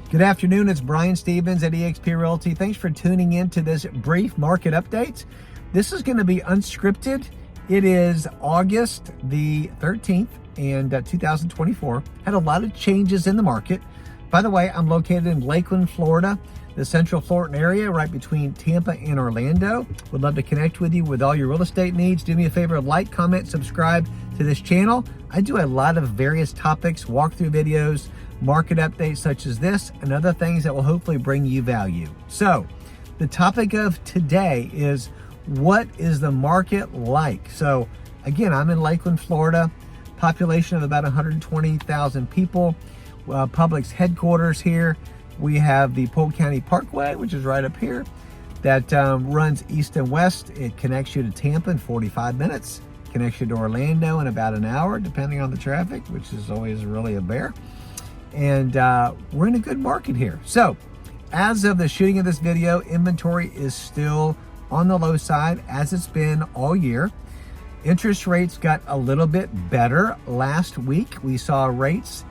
Good afternoon, it's Brian Stephens at eXp Realty. Thanks for tuning in to this brief market update. This is going to be unscripted. It is August the 13th and 2024. Had a lot of changes in the market. By the way, I'm located in Lakeland, Florida, the Central Florida area, right between Tampa and Orlando. Would love to connect with you with all your real estate needs. Do me a favor, like, comment, subscribe to this channel. I do a lot of various topics, walkthrough videos, market updates such as this, and other things that will hopefully bring you value. So the topic of today is, what is the market like? So again, I'm in Lakeland, Florida, population of about 120,000 people. Publix headquarters here. We have the Polk County Parkway, which is right up here, that runs east and west. It connects you to Tampa in 45 minutes, connects you to Orlando in about an hour, depending on the traffic, which is always really a bear. And we're in a good market here. So as of the shooting of this video, inventory is still on the low side, as it's been all year. Interest rates got a little bit better last week. We saw rates,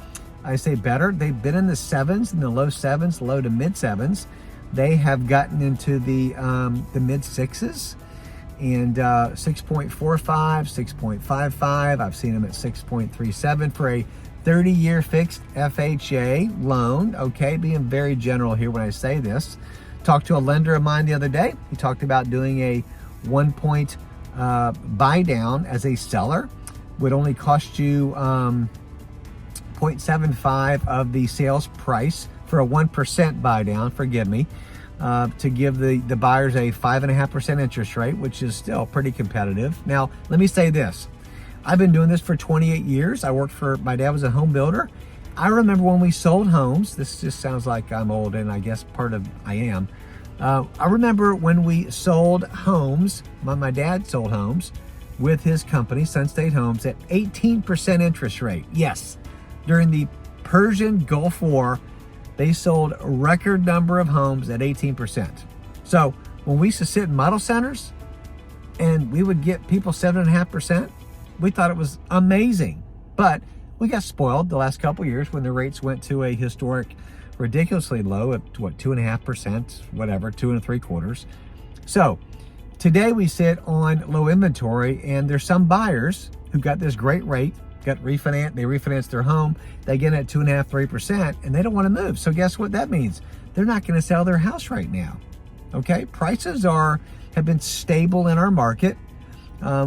I say better, they've been in the sevens, in the low sevens, low to mid sevens. They have gotten into the mid sixes, and 6.45, 6.55. I've seen them at 6.37 for a 30-year fixed FHA loan. Okay, being very general here when I say this. Talked to a lender of mine the other day. He talked about doing a 1 point buy down as a seller. Would only cost you 0.75 of the sales price for a 1% buy down, forgive me, to give the buyers a 5.5% interest rate, which is still pretty competitive. Now, let me say this. I've been doing this for 28 years. I worked for, my dad was a home builder. I remember when we sold homes. This just sounds like I'm old, and I guess part of I am. I remember when we sold homes, my dad sold homes with his company, Sun State Homes, at 18% interest rate. Yes, during the Persian Gulf War, they sold a record number of homes at 18%. So when we used to sit in model centers and we would get people 7.5%, we thought it was amazing. But we got spoiled the last couple of years when the rates went to a historic, ridiculously low at what, 2.5%, whatever, 2.75. So today we sit on low inventory, and there's some buyers who got this great rate, got refinanced, they refinanced their home, they get it at 2.5%, 3%, and they don't want to move. So guess what that means? They're not going to sell their house right now. Okay, prices have been stable in our market.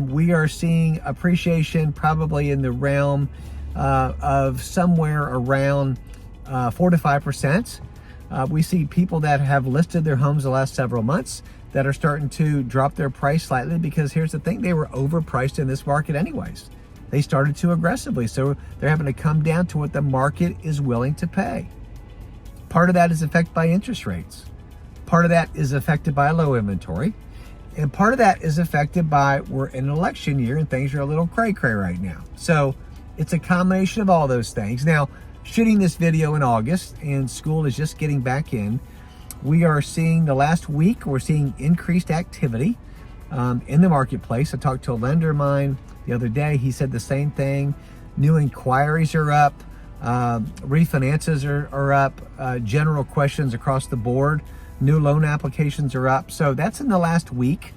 We are seeing appreciation probably in the realm of somewhere around 4 to 5%. We see people that have listed their homes the last several months that are starting to drop their price slightly, because here's the thing, they were overpriced in this market anyways. They started too aggressively, so they're having to come down to what the market is willing to pay. Part of that is affected by interest rates. Part of that is affected by low inventory. And part of that is affected by, we're in an election year and things are a little cray-cray right now. So it's a combination of all those things. Now, shooting this video in August and school is just getting back in, we are seeing the last week, we're seeing increased activity in the marketplace. I talked to a lender of mine the other day. He said the same thing. New inquiries are up, refinances are up, general questions across the board. New loan applications are up. So that's in the last week.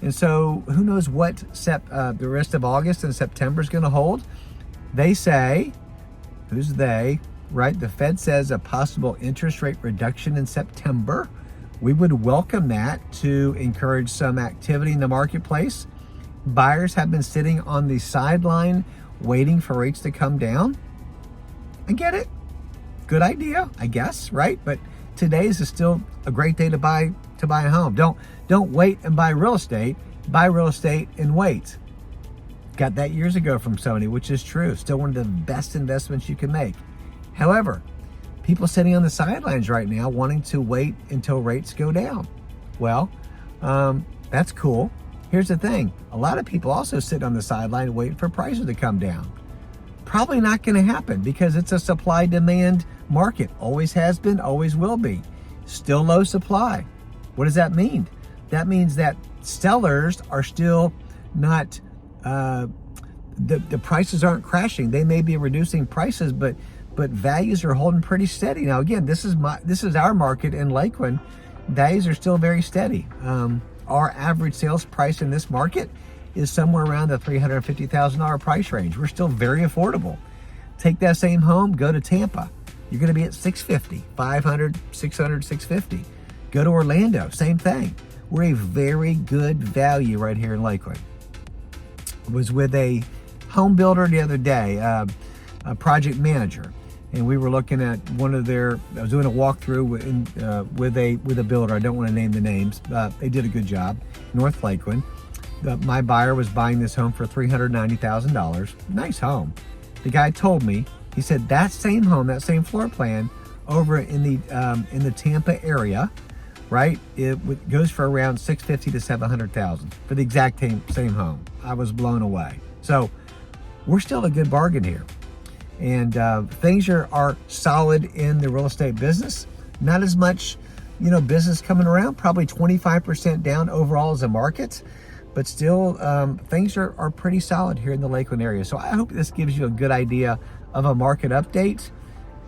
And so who knows what the rest of August and September is going to hold. They say, who's they, right? The Fed says a possible interest rate reduction in September. We would welcome that to encourage some activity in the marketplace. Buyers have been sitting on the sideline waiting for rates to come down. I get it. Good idea, I guess, right? But today is still a great day to buy a home. Don't wait and buy real estate. Buy real estate and wait. Got that years ago from Sony, which is true. Still one of the best investments you can make. However, people sitting on the sidelines right now wanting to wait until rates go down. Well, that's cool. Here's the thing. A lot of people also sit on the sideline waiting for prices to come down. Probably not going to happen, because it's a supply-demand market. Always has been, always will be. Still low supply. What does that mean? That means that sellers are still not, the prices aren't crashing. They may be reducing prices, but but values are holding pretty steady. Now, again, this is our market in Lakeland. Values are still very steady. Our average sales price in this market is somewhere around the $350,000 price range. We're still very affordable. Take that same home, go to Tampa. You're going to be at $650, $500, $600, $650. Go to Orlando, same thing. We're a very good value right here in Lakeland. I was with a home builder the other day, a project manager, and we were looking at one of their, I was doing a walkthrough with a builder. I don't want to name the names, but they did a good job. North Lakeland. My buyer was buying this home for $390,000. Nice home. The guy told me, he said that same home, that same floor plan over in the Tampa area, right? It goes for around $650,000 to $700,000 for the exact same home. I was blown away. So we're still a good bargain here. And things are solid in the real estate business. Not as much, business coming around, probably 25% down overall as a market, but still things are pretty solid here in the Lakeland area. So I hope this gives you a good idea of a market update,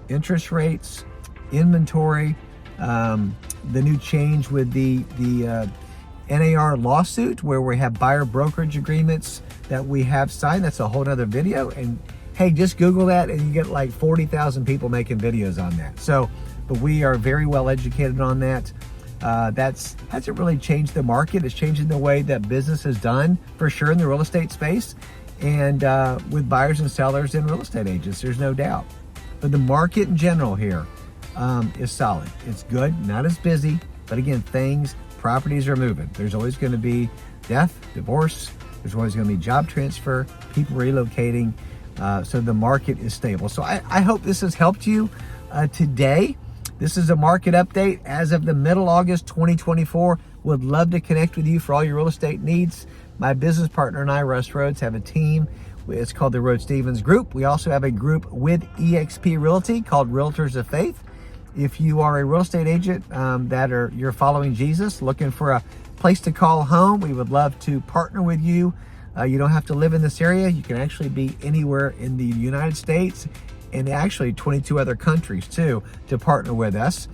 interest rates, inventory, the new change with the NAR lawsuit where we have buyer brokerage agreements that we have signed. That's a whole nother video. And hey, just Google that and you get like 40,000 people making videos on that. So, but we are very well educated on that. Hasn't really changed the market. It's changing the way that business is done for sure in the real estate space and with buyers and sellers and real estate agents, there's no doubt. But the market in general here is solid. It's good, not as busy, but again, properties are moving. There's always going to be death, divorce. There's always going to be job transfer, people relocating. So the market is stable. So I hope this has helped you today. This is a market update as of the middle August 2024. Would love to connect with you for all your real estate needs. My business partner and I, Russ Rhodes, have a team. It's called the Rhodes Stephens Group. We also have a group with eXp Realty called Realtors of Faith. If you are a real estate agent you're following Jesus, looking for a place to call home, we would love to partner with you. You don't have to live in this area. You can actually be anywhere in the United States and actually 22 other countries too to partner with us.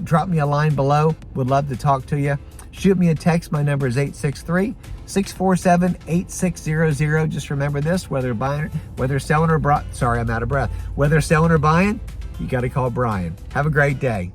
Drop me a line below. Would love to talk to you. Shoot me a text. My number is 863-647-8600. Just remember this, whether selling or buying, you got to call Brian. Have a great day.